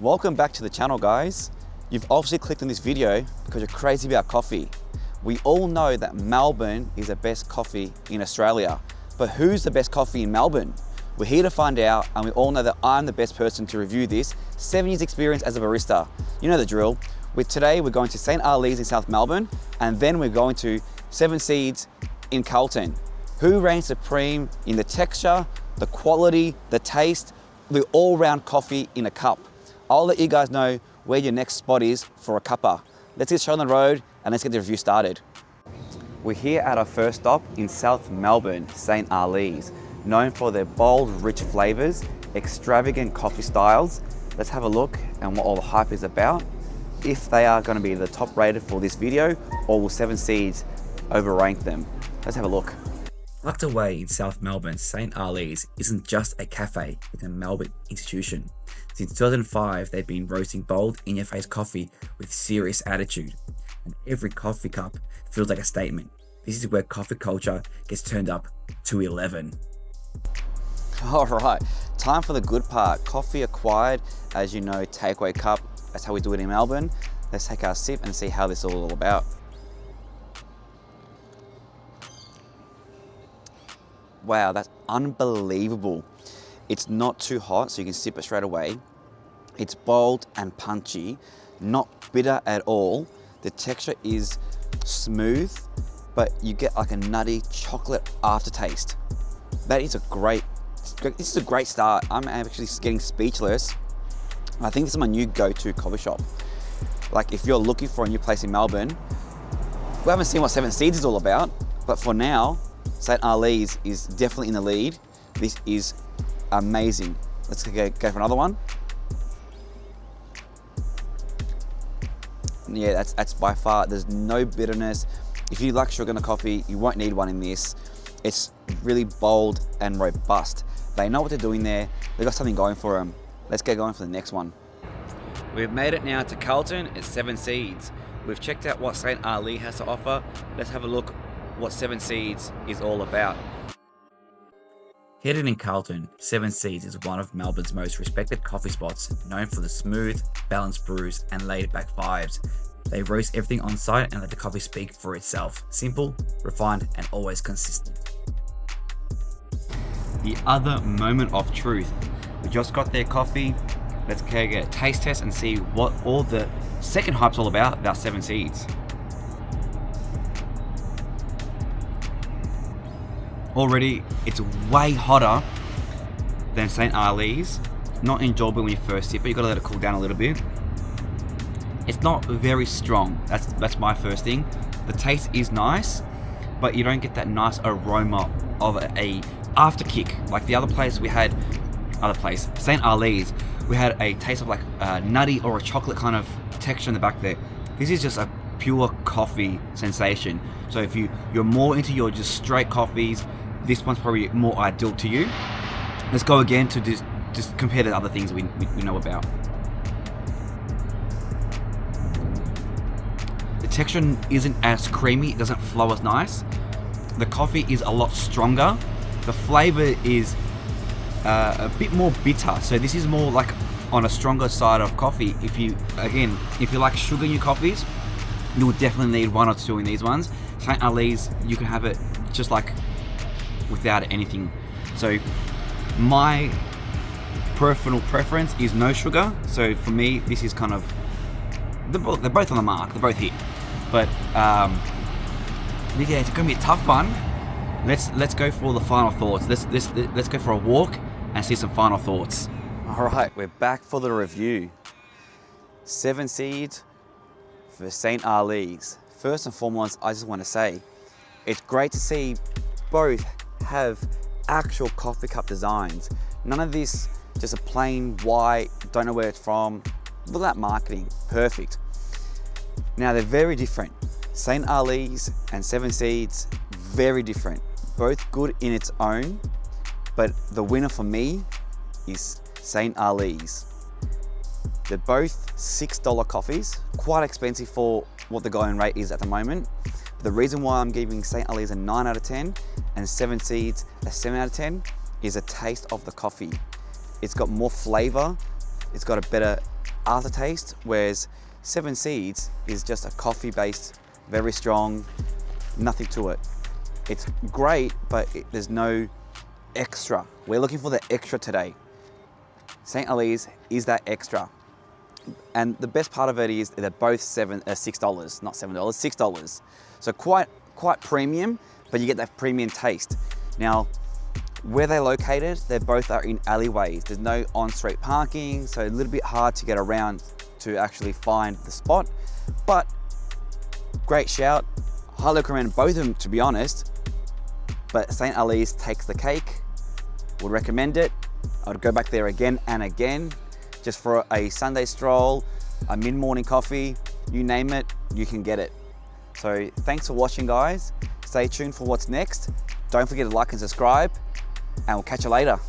Welcome back to the channel, guys. You've obviously clicked on this video because you're crazy about coffee. We all know that Melbourne is the best coffee in Australia, but who's the best coffee in Melbourne? We're here to find out, and we all know that I'm the best person to review this. 7 years experience as a barista. You know the drill. Today we're going to St. Ali's in South Melbourne, and then we're going to Seven Seeds in Carlton. Who reigns supreme in the texture, the quality, the taste, the all-round coffee in a cup? I'll let you guys know where your next spot is for a cuppa. Let's get shown on the road and let's get the review started. We're here at our first stop in South Melbourne, St. Ali's, known for their bold, rich flavors, extravagant coffee styles. Let's have a look and what all the hype is about, if they are going to be the top rated for this video, or will Seven Seeds overrank them. Let's have a look. Tucked away in South Melbourne, St. Ali's isn't just a cafe, it's a Melbourne institution. Since 2005, they've been roasting bold, in-your-face coffee with serious attitude. And every coffee cup feels like a statement. This is where coffee culture gets turned up to 11. All right, time for the good part. Coffee acquired, as you know, takeaway cup. That's how we do it in Melbourne. Let's take our sip and see how this is all about. Wow, that's unbelievable. It's not too hot, so you can sip it straight away. It's bold and punchy, not bitter at all. The texture is smooth, but you get like a nutty chocolate aftertaste. That is this is a great start. I'm actually getting speechless. I think this is my new go-to coffee shop. Like if you're looking for a new place in Melbourne, we haven't seen what Seven Seeds is all about, but for now, St. Ali's is definitely in the lead. This is amazing. Let's go for another one. Yeah, that's by far, there's no bitterness. If you like sugar in a coffee, you won't need one in this. It's really bold and robust. They know what they're doing there. They've got something going for them. Let's get going for the next one. We've made it now to Carlton at Seven Seeds. We've checked out what St. Ali has to offer. Let's have a look what Seven Seeds is all about. Hidden in Carlton, Seven Seeds is one of Melbourne's most respected coffee spots, known for the smooth, balanced brews and laid-back vibes. They roast everything on site and let the coffee speak for itself. Simple, refined, and always consistent. The other moment of truth. We just got their coffee. Let's get a taste test and see what all the second hype's all about Seven Seeds. Already, it's way hotter than St. Ali's. Not enjoyable when you first sip it. You gotta let it cool down a little bit. It's not very strong. That's my first thing. The taste is nice, but you don't get that nice aroma of a after kick. Like the other place we had, St. Ali's, we had a taste of like a nutty or a chocolate kind of texture in the back there. This is just a pure coffee sensation. So if you're more into your just straight coffees, this one's probably more ideal to you. Let's go again to just compare the other things we know about. The texture isn't as creamy, it doesn't flow as nice. The coffee is a lot stronger. The flavor is a bit more bitter. So this is more like on a stronger side of coffee. If you like sugar in your coffees, you will definitely need one or two in these ones. St. Ali's, you can have it just like without anything. So my personal preference is no sugar. So for me, this is kind of, they're both on the mark, they're both hit. But yeah, it's gonna be a tough one. Let's go for the final thoughts. Let's go for a walk and see some final thoughts. All right, we're back for the review. Seven Seeds for St. Ali's. First and foremost, I just want to say, it's great to see both have actual coffee cup designs. None of this just a plain white, don't know where it's from. Look at that marketing, perfect. Now they're very different. St. Ali's and Seven Seeds, very different. Both good in its own, but the winner for me is St. Ali's. They're both $6 coffees, quite expensive for what the going rate is at the moment. The reason why I'm giving St. Ali's a 9 out of 10 and Seven Seeds a 7 out of 10 is a taste of the coffee. It's got more flavor, it's got a better aftertaste, whereas Seven Seeds is just a coffee-based, very strong, nothing to it. It's great, but there's no extra. We're looking for the extra today. St. Helier's is that extra. And the best part of it is they're both $6, not $7, $6. So quite premium, but you get that premium taste. Now, where they're located, they both are in alleyways. There's no on-street parking, so a little bit hard to get around to actually find the spot. But great shout. Highly recommend both of them, to be honest. But St. Helier's takes the cake. Would recommend it. I would go back there again and again, just for a Sunday stroll, a mid-morning coffee, you name it, you can get it. So thanks for watching, guys. Stay tuned for what's next. Don't forget to like and subscribe, and we'll catch you later.